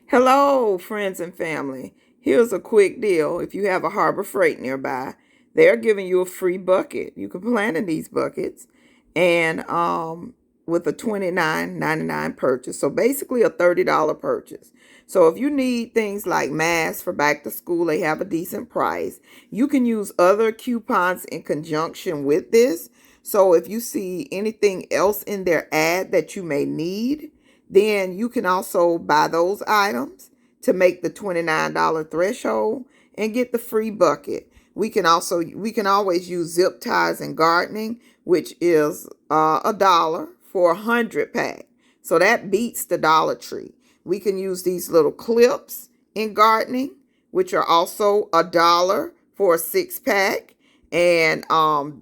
Hello, friends and family. Here's a quick deal. If you have a Harbor Freight nearby, they're giving you a free bucket. You can plant in these buckets and with a $29.99 purchase. So basically a $30 purchase. So if you need things like masks for back to school, they have a decent price. You can use other coupons in conjunction with this. So if you see anything else in their ad that you may need, then you can also buy those items to make the $29 threshold and get the free bucket. We can always use zip ties and gardening, which is $1 for 100 pack. So that beats the Dollar Tree. We can use these little clips in gardening, which are also $1 for a 6 pack. And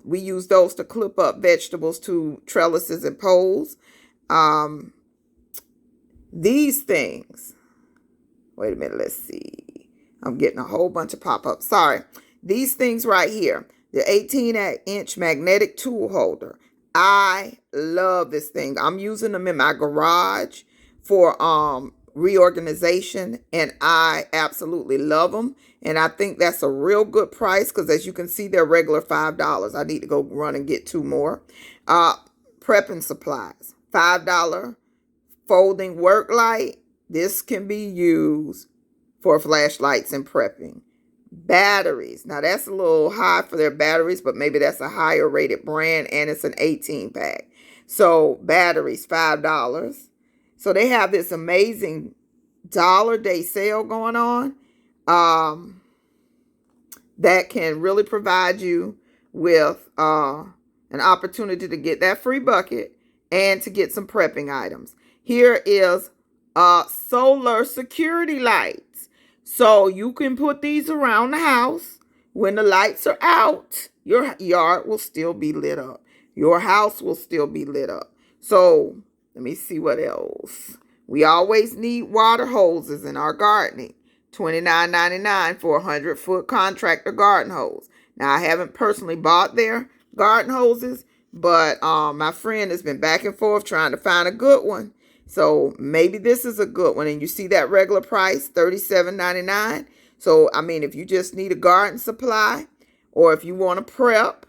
we use those to clip up vegetables to trellises and poles. These things, wait a minute, let's see. I'm getting a whole bunch of pop-ups. Sorry. These things right here, the 18-inch magnetic tool holder. I love this thing. I'm using them in my garage for reorganization, and I absolutely love them. And I think that's a real good price because, as you can see, they're regular $5. I need to go run and get 2 more. Prepping supplies, $5 folding work light. This can be used for flashlights and prepping. Batteries. Now that's a little high for their batteries, but maybe that's a higher rated brand and it's an 18-pack. So batteries, $5. So they have this amazing dollar-day sale going on that can really provide you with an opportunity to get that free bucket and to get some prepping items. Here is solar security lights. So you can put these around the house. When the lights are out, your yard will still be lit up. Your house will still be lit up. So let me see what else. We always need water hoses in our gardening. $29.99 for a 100-foot contractor garden hose. Now, I haven't personally bought their garden hoses, but my friend has been back and forth trying to find a good one. So maybe this is a good one. And you see that regular price, $37.99. So, I mean, if you just need a garden supply or if you want to prep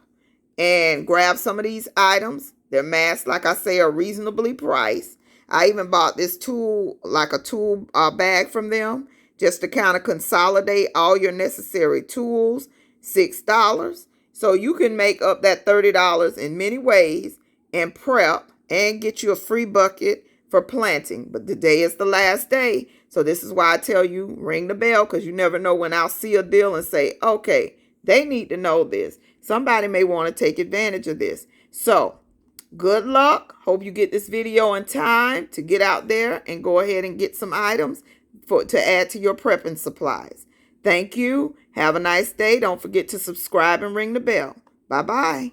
and grab some of these items, their masks, like I say, are reasonably priced. I even bought this tool, like a tool bag from them, just to kind of consolidate all your necessary tools, $6. So you can make up that $30 in many ways and prep and get you a free bucket for planting. But today is the last day. So this is why I tell you, ring the bell, because you never know when I'll see a deal and say, okay, they need to know this. Somebody may want to take advantage of this. So good luck. Hope you get this video in time to get out there and go ahead and get some items to add to your prepping supplies. Thank you. Have a nice day. Don't forget to subscribe and ring the bell. Bye-bye.